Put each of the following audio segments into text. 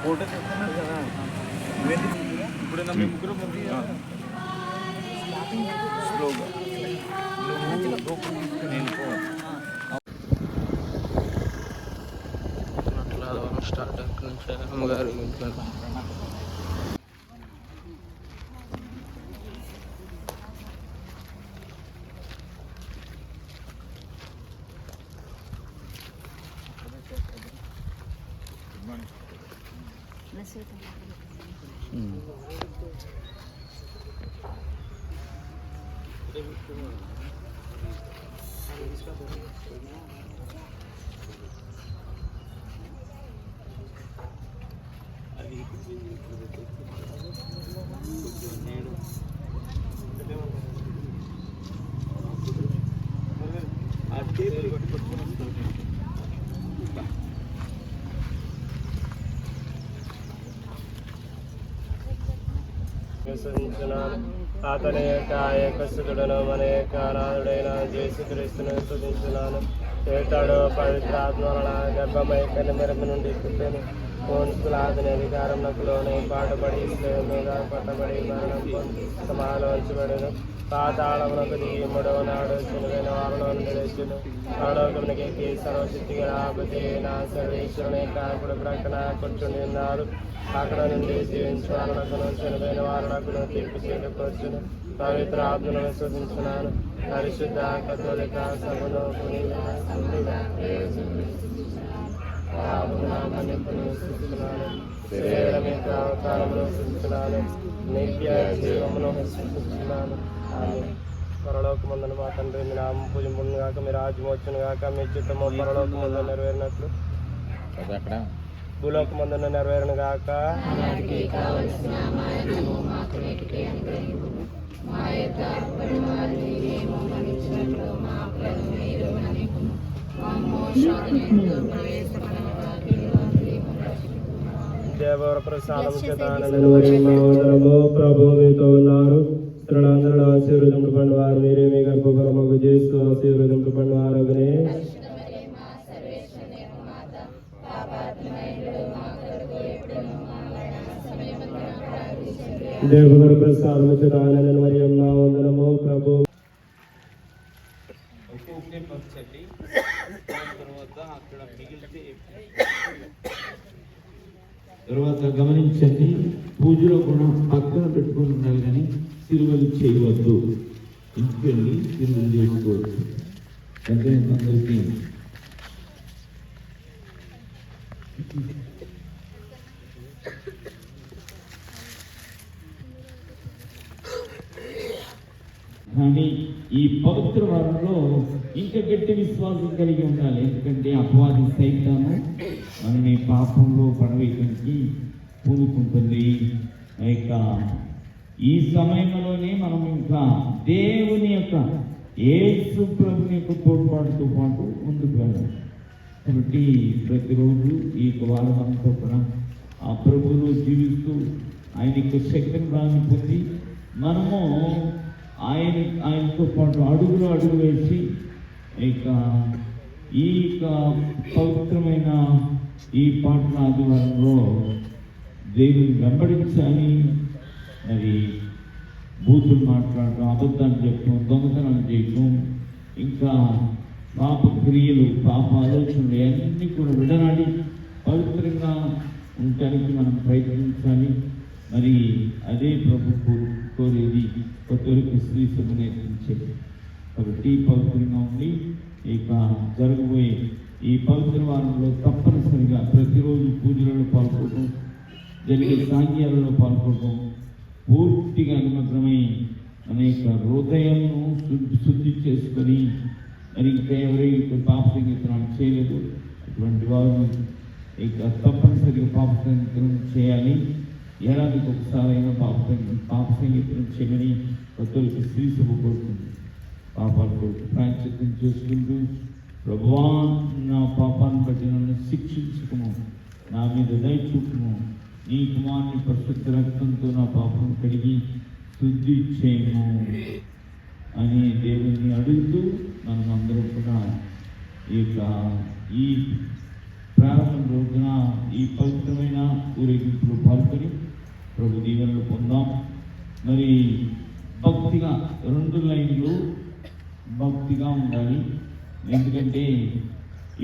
Photo చెప్తున్నారు కదా ఇప్పుడు మేము ముగ్గురు స్లోగా అట్లా స్టార్ట్ అక్కడి నుంచి అమ్మగారు ఇంట్లో అతని యొక్క ఏకసుడును మన యొక్క అనాథుడైన యేసుక్రీస్తును స్తుతించున్నాను. ఏటాడు పవిత్రాత్మ వలన గర్భమై కనిమెరమ నుండి పుట్టాను. కోన్సులాదని అధికారం నకులోని పాటుపడి మీద పట్టబడి మరణం పొంది సమాలో ఉంచబడును. పాతాళమునకు దిగి మూడవ నాడు చనిపోయిన వారిలో నిలిచును. పరలోకమునికి సర్వశక్తి గణపతి నా సర్వేశ్వరుని కాకుడు ప్రక్కన కూర్చుని ఉన్నారు. అక్కడ నుండి జీవించు వారునకును చనిపోయిన వారునకును తీర్పు చేయకొచ్చును. పవిత్ర ఆత్మను విశ్వసించున్నాను. పరిశుద్ధ కథోలిక సభను అవతారమును సృష్టిస్తున్నాను. నిత్య జీవమును సృష్టిస్తున్నాను. పరలోకమందున మా తండ్రి మీ నామం పూజింపును గాక, మీ రాజ్యం వచ్చును గాక, మీ చిత్తము పరలోకమందున నెరవేరినట్లు భూలోకమందున నెరవేరును గాక. దేవర ప్రసాదము చేతానము ప్రభు మీతో ఉన్నారు. స్త్రీలందరూ ఆశీర్వదింపబడిన వారు మీరే, మీ గర్భఫలముకు చేస్తూ ఆశీర్వదింపబడిన వారు. దేవుని ప్రసాదము చేతానని మరి నా వందనము ప్రభు. తర్వాత గమనించండి, పూజలో కూడా పక్కన పెట్టుకుని ఉండాలి కానీ సిలువలు చేయవద్దు. ఇంటికెళ్ళి సిలువలు చేసుకోవచ్చు. అందరికీ కానీ ఈ పవిత్ర వారంలో ఇంకా గట్టి విశ్వాసం కలిగి ఉండాలి. ఎందుకంటే అపవాది సైతాను మనని పాపంలో పడవేయడానికి పూనుకుంటుంది. ఈ సమయంలోనే మనం ఇంకా దేవుని యొక్క యేసు ప్రభుని యొక్క తోడ్పాటుతో పాటు ముందుకు వెళ్ళాలి. కాబట్టి ప్రతిరోజు ఈ వారం అంతా కూడా ఆ ప్రభువులో జీవిస్తూ ఆయన యొక్క శక్తిని దాన్ని పొంది మనము ఆయనతో పాటు అడుగు వేసి ఈ పవిత్రమైన ఈ పాటల ఆదివారంలో దేవుని వెంబడించాలి. మరి బూతులు మాట్లాడటం, అబద్ధాలు చెప్పడం, దొంగతనాలు చేయటం, ఇంకా పాప క్రియలు, పాప ఆలోచనలు అన్నీ కూడా విడనాడి పవిత్రంగా ఉండటానికి మనం ప్రయత్నించాలి. మరి అదే ప్రభు కోరేది కొత్తరికి స్త్రీ సభ నేర్పించేది. కాబట్టి పవిత్రంగా ఉండి జరగబోయే ఈ పవిత్ర వారంలో తప్పనిసరిగా ప్రతిరోజు పూజలలో పాల్గొనడం, జరిగే సాంగ్యాలలో పాల్గొనడం, పూర్తిగా నిమగ్నమై అనేక హృదయాలను శుద్ధి చేసుకొని మరి ఇంకా ఎవరైతే పాప సంగీతనాలు చేయలేదు అటువంటి వారు తప్పనిసరిగా పాప సంగీతనం చేయాలి. ఏడాదికి ఒకసారి అయినా పాప సంగీతం చేయమని కొత్తలకు స్త్రీ సభ కోరుతుంది. పాపాలు కొడుకు ప్రాయశ్చిత్తం చేసుకుంటూ, ప్రభువా నా పాపాన్ని బట్టి నన్ను శిక్షించుకుము, నా మీద దయ చూపుము, నీ కుమారుని పరిశుద్ధ రక్తంతో నా పాపం కడిగి శుద్ధి చేయము అని దేవుని అడుగుతూ మనం అందరూ కూడా ఈ ప్రారంభం రోజున ఈ పవిత్రమైన ఊరేగింపులు పాల్గొని ప్రభు దీవెనలు పొందాం. మరి భక్తిగా 2 లైన్లు భక్తిగా ఉండాలి. ఎందుకంటే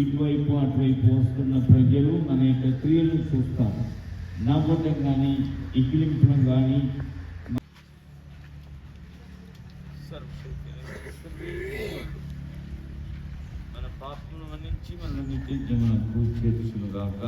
ఇటువైపు అటువైపు వస్తున్న ప్రజలు మన యొక్క క్రియలు చూస్తారు. నవ్వటం కానీ ఇకిలింపడం కానీ మన పాపమును మన్నించి మన నిత్య జీవనకు చేర్చును గాక.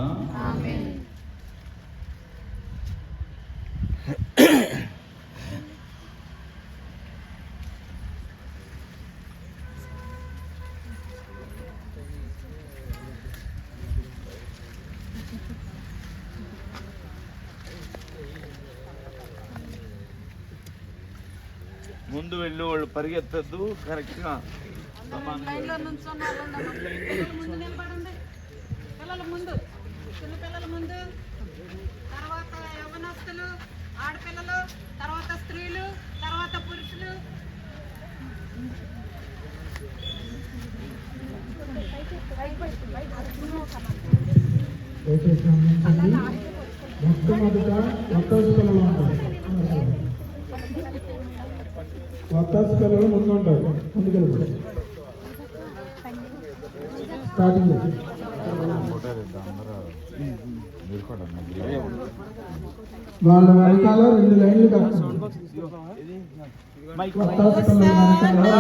ముందు వెళ్ళి వాళ్ళు పరిగెత్తద్దు, కరెక్ట్గా పిల్లల ముందు, తర్వాత యవ్వనస్తులు, ఆడపిల్లలు, తర్వాత స్త్రీలు, తర్వాత పురుషులు. వత్తాసు పిల్లలు ముందు ఉంటారు. ముందుకెళ్ళి స్టార్టింగ్ వాళ్ళ వెనకాల 2 లైన్లు కాకుండా వత్తాసు పిల్లల వెనకాల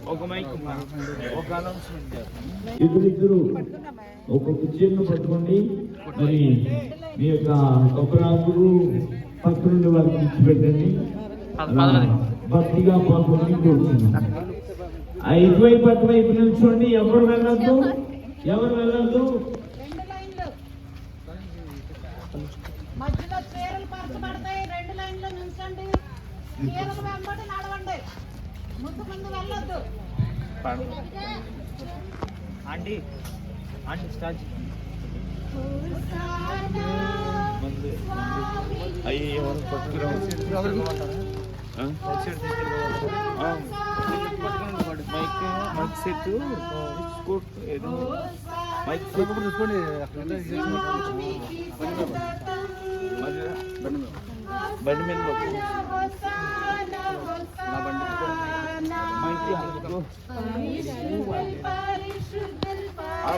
2 లైన్లు. ఇద్దరు ఒక్కొక్క చీరను పట్టుకోండి. మరి మీ యొక్క కొబ్బరాకులు పక్కనుండి వారికి ఇచ్చిపెట్టండి. భక్తిగా పాల్గొని కోరుతున్నాం. ఇటువైపు అటువైపు నిల్చోండి. ఎవరు వెళ్ళొద్దు. 2 లైన్లు మధ్యలో చీరలు పరచబడతాయి. 2 లైన్లు నిల్చండి. చీరలు వెంబడి నడవండి. ముందు వెళ్ళొద్దు. ఆంటీ స్టార్ట్ అయ్యి ఎవరు పట్టుకురావు. మైక్ సెట్ స్కూట్ ఏదో మైక్ సెట్ తీసుకోండి. బండి మీద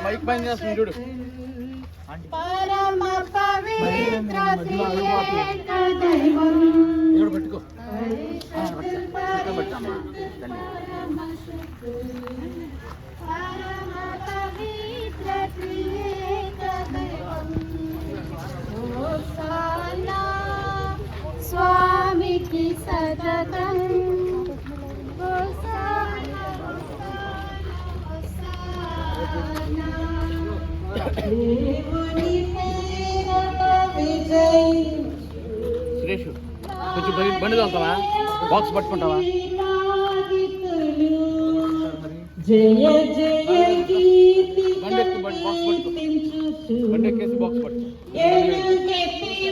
మైక్ పైన చేస్తుంది చూడు. పరమ పవిత్ర దైవం పట్టుకో స్వామికి సతతం సురేష్ కొంచెం బండి తోలుతావా? బాక్స్ పట్టుకుంటావా? జయ జయ గీతి బండి ఎక్కువ బాక్స్ పట్టుకో. బండి ఎక్కేసి బాక్స్ పట్టుకో.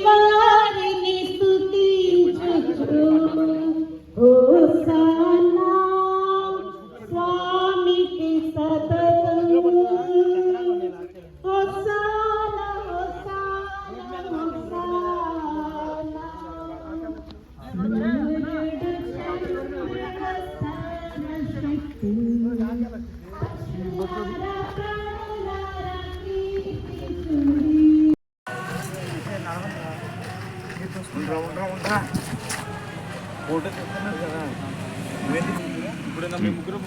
వారిని స్తుతించుచు హోసానా స్వామికి సతతం హోసానా హోసానా హోసానా ఫోటో చెప్తున్నారు కదా. ఇప్పుడు మేము ముగ్గురు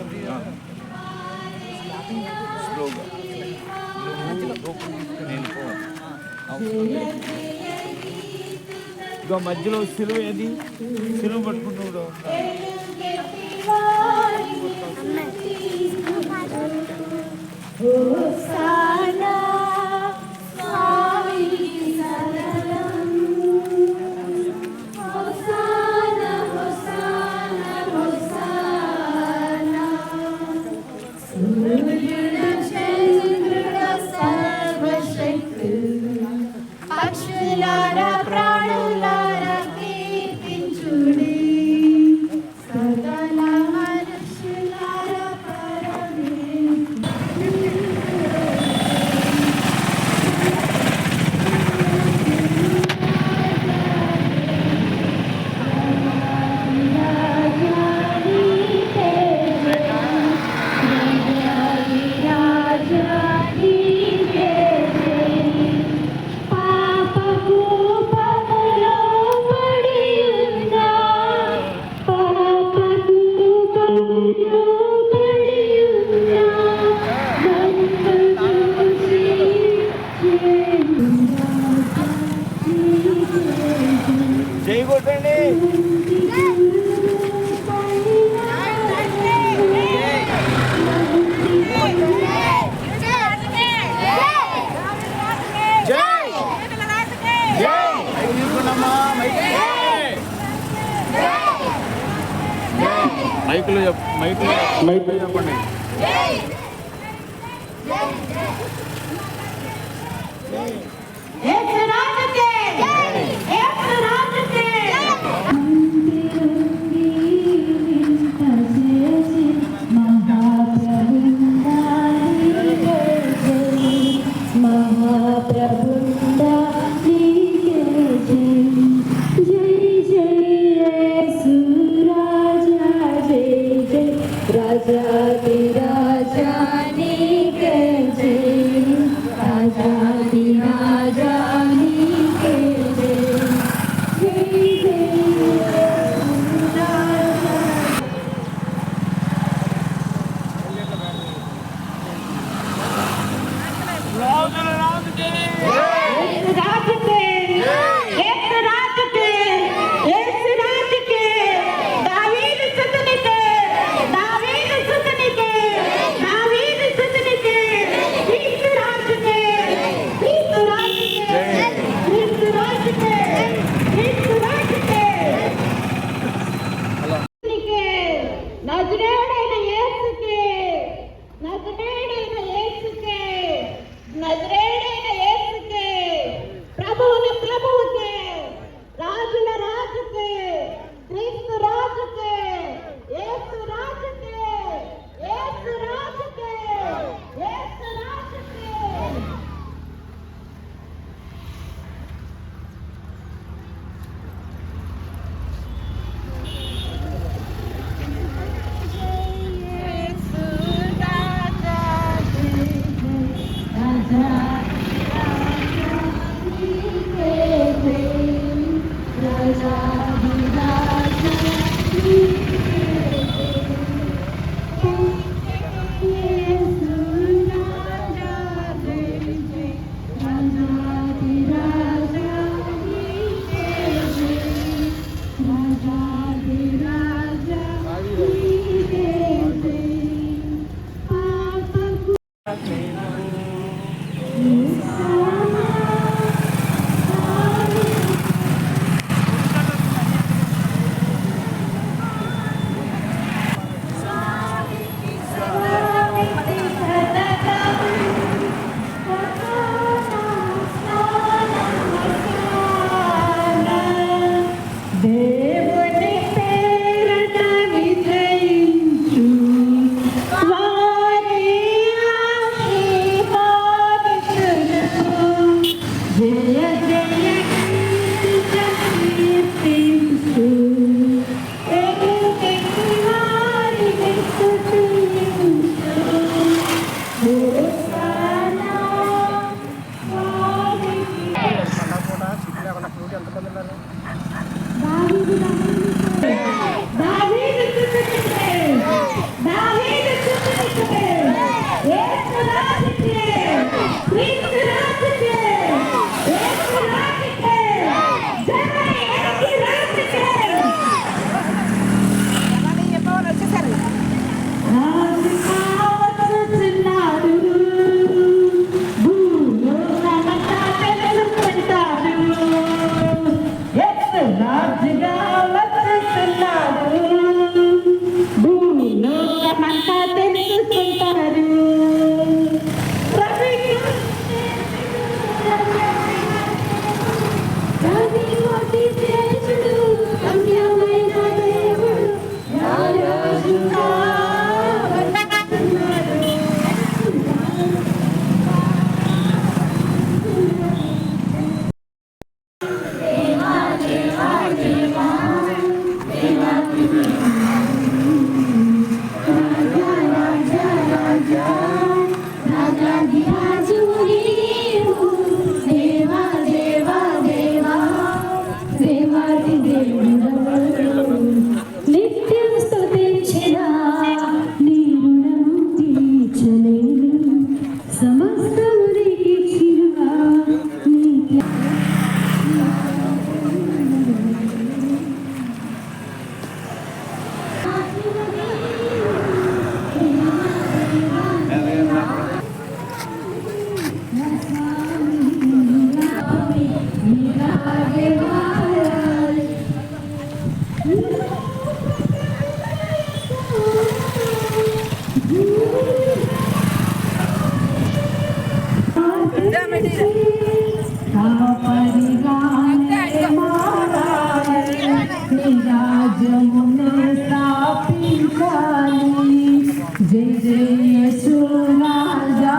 స్లోగా ఇంకా మధ్యలో సిలువ ఏది? సిలువ పట్టుకుంటూ హోసానా స్వామికి సతతం హోసానా హోసానా హోసానా సూర్యుడు చంద్రుడు సర్వశక్తులు పక్షులారా ప్రాణులారా కీర్తించుడి సకల మనుషులారా పరమే మైక్ చెప్పండి. राजा యేసు రాజా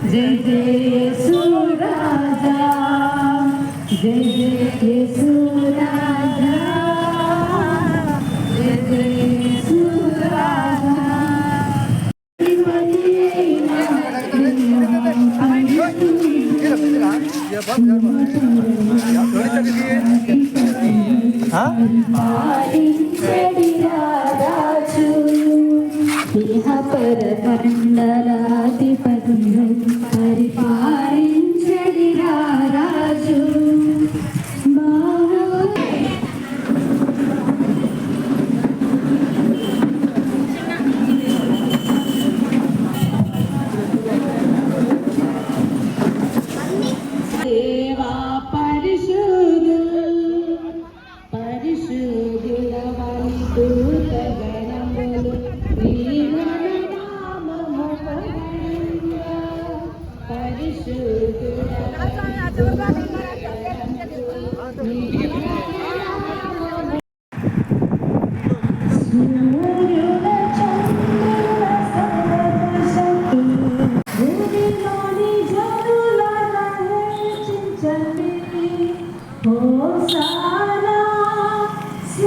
జయ జయ యేసు రాజా జయ జయ యేసు రాజా జయ జయ యేసు రాజా రాజు ఇహ పరమండలాధిపతి